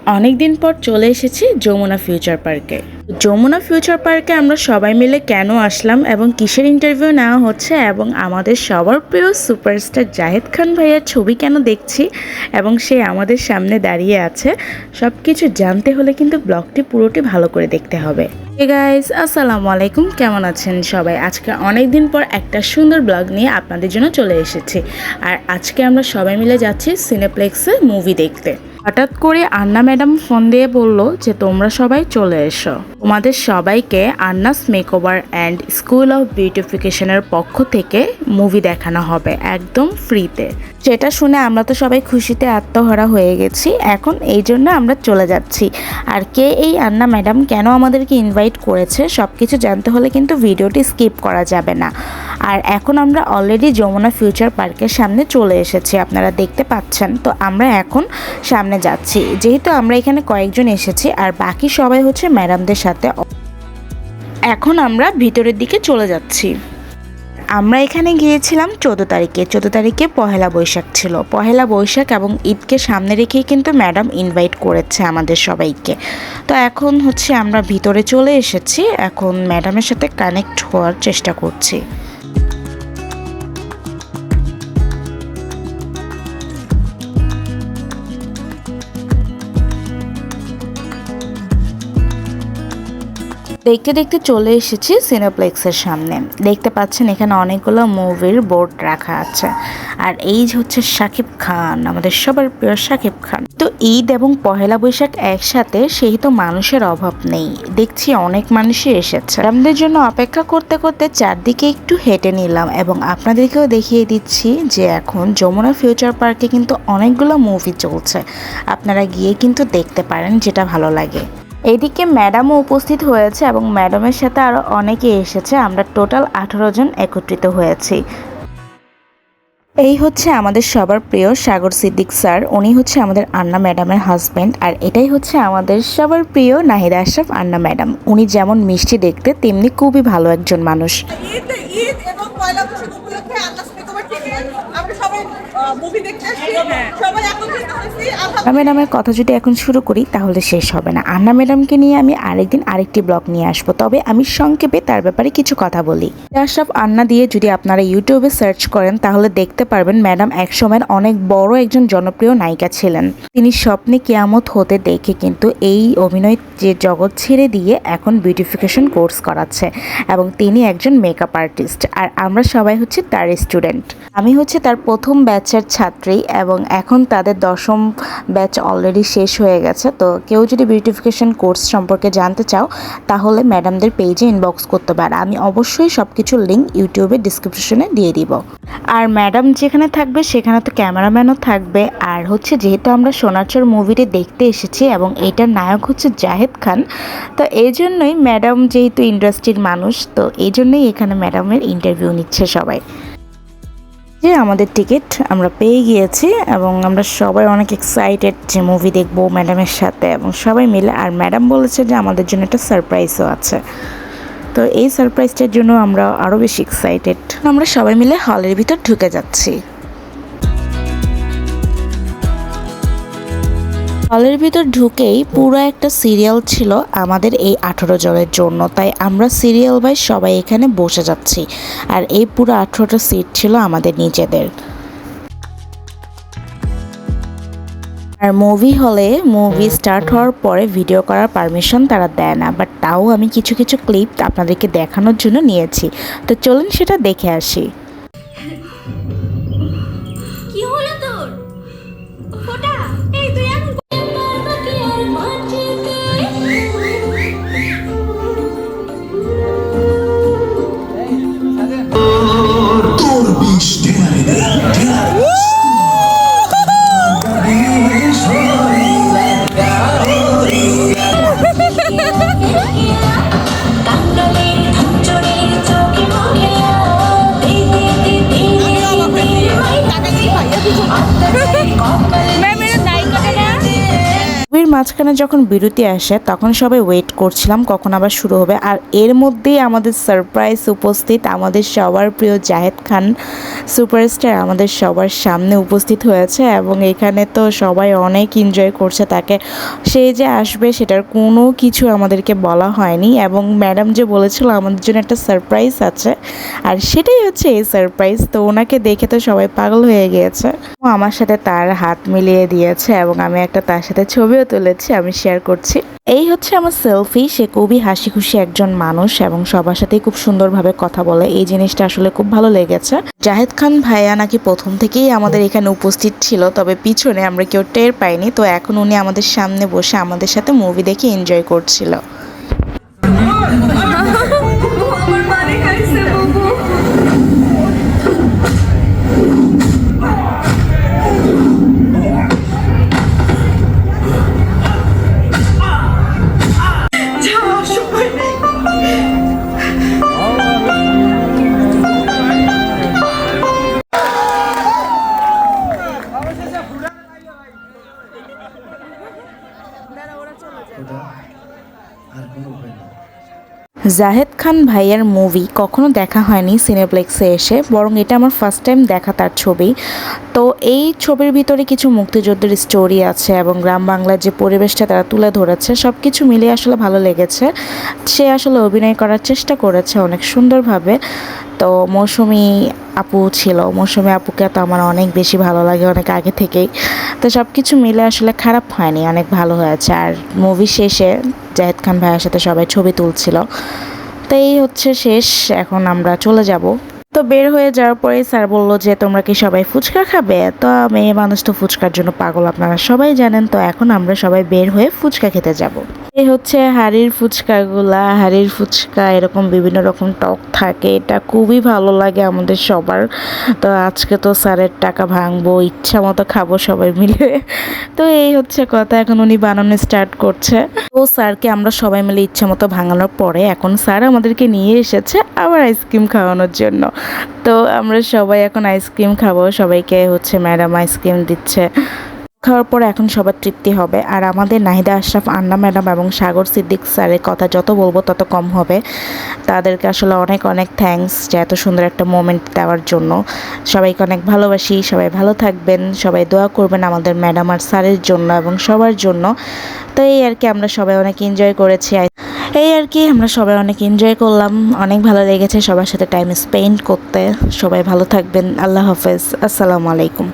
অনেক দিন পর চলে এসেছি যমুনা ফিউচার পার্কে। যমুনা ফিউচার পার্কে আমরা সবাই মিলে কেন আসলাম এবং কিসের ইন্টারভিউ নেওয়া হচ্ছে এবং আমাদের সবার প্রিয় সুপারস্টার জাহেদ খান ভাইয়ার ছবি কেন দেখছি এবং সে আমাদের সামনে দাঁড়িয়ে আছে, সব কিছু জানতে হলে কিন্তু ব্লগটি পুরোটি ভালো করে দেখতে হবে। হে গাইস, আসসালামু আলাইকুম, কেমন আছেন সবাই? আজকে অনেক দিন পর একটা সুন্দর ব্লগ নিয়ে আপনাদের জন্য চলে এসেছি। আর আজকে আমরা সবাই মিলে যাচ্ছি সিনেপ্লেক্সে মুভি দেখতে। হঠাৎ করে আন্না ম্যাডাম ফোন দিয়ে বলল যে তোমরা সবাই চলে এসো, তোমাদের সবাইকে আন্নাস মেকওভার অ্যান্ড স্কুল অফ বিউটিফিকেশনের পক্ষ থেকে মুভি দেখানো হবে একদম ফ্রিতে। সেটা শুনে আমরা তো সবাই খুশিতে আত্মহারা হয়ে গেছি। এখন এই জন্য আমরা চলে যাচ্ছি। আর কে এই আন্না ম্যাডাম, কেন আমাদেরকে ইনভাইট করেছে, সব কিছু জানতে হলে কিন্তু ভিডিওটি স্কিপ করা যাবে না। আর এখন আমরা অলরেডি যমুনা ফিউচার পার্কের সামনে চলে এসেছি, আপনারা দেখতে পাচ্ছেন। তো আমরা এখন সামনে যাচ্ছি, যেহেতু আমরা এখানে কয়েকজন এসেছি আর বাকি সবাই হচ্ছে ম্যাডামদের সাথে। এখন আমরা ভিতরের দিকে চলে যাচ্ছি। আমরা এখানে গিয়েছিলাম 14 তারিখে পহেলা বৈশাখ ছিল। পহেলা বৈশাখ এবং ঈদকে সামনে রেখেই কিন্তু ম্যাডাম ইনভাইট করেছে আমাদের সবাইকে। তো এখন হচ্ছে আমরা ভিতরে চলে এসেছি, এখন ম্যাডামের সাথে কানেক্ট হওয়ার চেষ্টা করছি। দেখতে দেখতে চলে এসেছি সিনেপ্লেক্সের সামনে। দেখতে পাচ্ছেন এখানে অনেকগুলো মুভির বোর্ড রাখা আছে। আর এই হচ্ছে শাকিব খান, আমাদের সবার প্রিয় শাকিব খান। তো ঈদ এবং পহেলা বৈশাখ একসাথে, সেই তো মানুষের অভাব নেই। দেখছি অনেক মানুষই এসেছে। আমাদের জন্য অপেক্ষা করতে করতে চারদিকে একটু হেঁটে নিলাম এবং আপনাদেরকেও দেখিয়ে দিচ্ছি যে এখন যমুনা ফিউচার পার্কে কিন্তু অনেকগুলো মুভি চলছে। আপনারা গিয়ে কিন্তু দেখতে পারেন, যেটা ভালো লাগে। এইদিকে ম্যাডামও উপস্থিত হয়েছে এবং ম্যাডামের সাথে আরও অনেকে এসেছে। আমরা টোটাল 18 জন একত্রিত হয়েছি। এই হচ্ছে আমাদের সবার প্রিয় সাগর সিদ্দিক স্যার, উনি হচ্ছে আমাদের আন্না ম্যাডামের হাজব্যান্ড। আর এটাই হচ্ছে আমাদের সবার প্রিয় নাহিদা আশরাফ আন্না ম্যাডাম। উনি যেমন মিষ্টি দেখতে, তেমনি খুবই ভালো একজন মানুষ। ম্যাডামের কথা যদি এখন শুরু করি তাহলে শেষ হবে না। আন্না ম্যাডামকে নিয়ে আমি আরেকদিন আরেকটি ব্লগ নিয়ে আসবো, তবে আমি সংক্ষেপে তার ব্যাপারে কিছু কথা বলি। আশরাফ আন্না দিয়ে যদি আপনারা ইউটিউবে সার্চ করেন তাহলে দেখতে পারবেন ম্যাডাম একসময়ের অনেক বড় একজন জনপ্রিয় নায়িকা ছিলেন। তিনি স্বপ্নে কিয়ামত হতে দেখে কিন্তু এই অভিনয় যে জগৎ ছেড়ে দিয়ে এখন বিউটিফিকেশন কোর্স করাচ্ছে এবং তিনি একজন মেকআপ আর্টিস্ট। আর আমরা সবাই হচ্ছে তার স্টুডেন্ট। আমি হচ্ছে তার প্রথম ব্যাচের ছাত্রী এবং এখন তাদের 10ম ব্যাচ অলরেডি শেষ হয়ে গেছে। তো কেউ যদি বিউটিফিকেশন কোর্স সম্পর্কে জানতে চাও তাহলে ম্যাডামদের পেজে ইনবক্স করতে পারে। আমি অবশ্যই সব কিছুর লিঙ্ক ইউটিউবে ডিসক্রিপশনে দিয়ে দিব। আর ম্যাডাম যেখানে থাকবে সেখানে তো ক্যামেরাম্যানও থাকবে। আর হচ্ছে যেহেতু আমরা সোনারচর মুভিটি দেখতে এসেছি এবং এইটার নায়ক হচ্ছে জাহেদ খান, তো এই জন্যই ম্যাডাম যেহেতু ইন্ডাস্ট্রির মানুষ, তো এই জন্যই এখানে ম্যাডামের ইন্টারভিউ নিচ্ছে সবাই। যে আমাদের টিকিট আমরা পেয়ে গিয়েছি এবং আমরা সবাই অনেক এক্সাইটেড যে মুভি দেখবো ম্যাডামের সাথে এবং সবাই মিলে। আর ম্যাডাম বলেছে যে আমাদের জন্য একটা সারপ্রাইজও আছে। তো এই সারপ্রাইজটার জন্য আমরা আরও বেশি এক্সাইটেড। আমরা সবাই মিলে হলের ভিতর ঢুকে যাচ্ছি। হলের ভিতর ঢুকেই পুরো একটা সিরিয়াল ছিল আমাদের এই 18 জনের জন্য, তাই আমরা সিরিয়াল বাই সবাই এখানে বসে যাচ্ছি। আর এই পুরো 18টা সিট ছিল আমাদের নিজেদের। আর মুভি হলে মুভি স্টার্ট হওয়ার পরে ভিডিও করার পারমিশন তারা দেয় না, বাট তাও আমি কিছু কিছু ক্লিপ আপনাদেরকে দেখানোর জন্য নিয়েছি। তো চলুন সেটা দেখে আসি। কি হলো তোর? ফোটা এই তুই এমন তোর বিষ মুভির মাঝখানে যখন বিরতি আসে তখন সবাই ওয়েট করছিলাম কখন আবার শুরু হবে, আর এর মধ্যেই আমাদের সারপ্রাইজ উপস্থিত। আমাদের সবার প্রিয় জাহেদ খান সুপারস্টার আমাদের সবার সামনে উপস্থিত হয়েছে এবং এখানে তো সবাই অনেক এনজয় করছে তাকে। সে যে আসবে সেটার কোনো কিছু আমাদেরকে বলা হয়নি এবং ম্যাডাম যে বলেছিল আমাদের জন্য একটা সারপ্রাইজ আছে, আর সেটাই হচ্ছে এই সারপ্রাইজ। তো ওনাকে দেখে তো সবাই পাগল হয়ে গিয়েছে। ও আমার সাথে তার হাত মিলিয়ে দিয়েছে এবং আমি একটা তার সাথে ছবিও তুলেছি, আমি শেয়ার করছি। এই হচ্ছে আমার সেলফি। সে খুবই হাসি খুশি একজন মানুষ এবং সবার সাথেই খুব সুন্দরভাবে কথা বলে, এই জিনিসটা আসলে খুব ভালো লেগেছে। জাহেদ খান ভাইয়া নাকি প্রথম থেকেই আমাদের এখানে উপস্থিত ছিল, তবে পিছনে আমরা কেউ টের পাইনি। তো এখন উনি আমাদের সামনে বসে আমাদের সাথে মুভি দেখে এনজয় করছিল। আমার বাড়ি খাইছে বাবু। যাওয়ার সময় নেই। আর কোনো উপায় নেই। জাহেদ খান ভাইয়ার মুভি কখনো দেখা হয়নি সিনেপ্লেক্সে এসে, বরং এটা আমার ফার্স্ট টাইম দেখা তার ছবি। তো এই ছবির ভিতরে কিছু মুক্তিযুদ্ধের স্টোরি আছে এবং গ্রাম বাংলার যে পরিবেশটা তারা তুলে ধরেছে, সব কিছু মিলিয়ে আসলে ভালো লেগেছে। সে আসলে অভিনয় করার চেষ্টা করেছে অনেক সুন্দরভাবে। তো মৌসুমী আপু ছিল, মৌসুমী আপুকে তো আমার অনেক বেশি ভালো লাগে অনেক আগে থেকেই। তো সব কিছু মিলে আসলে খারাপ হয়নি, অনেক ভালো হয়েছে। আর মুভি শেষে জাহেদ খান ভাইয়ের সাথে সবাই ছবি তুলছিল। তো এই হচ্ছে শেষ, এখন আমরা চলে যাব। তো বের হয়ে যাওয়ার পরে স্যার বললো যে তোমরা কি সবাই ফুচকা খাবে? তো মেয়ে মানুষ তো ফুচকার জন্য পাগল, আপনারা সবাই জানেন। তো এখন আমরা সবাই বের হয়ে ফুচকা খেতে যাব। এই হচ্ছে হাড়ির ফুচকাগুলা। হাড়ির ফুচকা এরকম বিভিন্ন রকম টক থাকে, এটা খুবই ভালো লাগে আমাদের সবার। তো আজকে তো স্যারের টাকা ভাঙবো, ইচ্ছা মতো খাবো সবাই মিলে। তো এই হচ্ছে কথা, এখন উনি বানানো স্টার্ট করছে। তো স্যারকে আমরা সবাই মিলে ইচ্ছা মতো ভাঙানোর পরে এখন স্যার আমাদেরকে নিয়ে এসেছে আবার আইসক্রিম খাওয়ানোর জন্য। তো আমরা সবাই এখন আইসক্রিম খাবো, সবাইকে হচ্ছে ম্যাডাম আইসক্রিম দিচ্ছে। খাওয়ার পর এখন সবার তৃপ্তি হবে। আর আমাদের নাহিদা আশরাফ, আন্না ম্যাডাম এবং সাগর সিদ্দিক স্যারের কথা যত বলবো তত কম হবে। তাদেরকে আসলে অনেক অনেক থ্যাঙ্কস যে এত সুন্দর একটা মোমেন্ট দেওয়ার জন্য। সবাইকে অনেক ভালোবাসি, সবাই ভালো থাকবেন, সবাই দোয়া করবেন আমাদের ম্যাডাম আর স্যারের জন্য এবং সবার জন্য। তো এই আর কি, আমরা সবাই অনেক এনজয় করেছি। এই আর কি, আমরা সবাই অনেক এনজয় করলাম, অনেক ভালো লেগেছে সবার সাথে টাইম স্পেন্ড করতে। সবাই ভালো থাকবেন, আল্লাহ হাফেজ, আসসালামু আলাইকুম।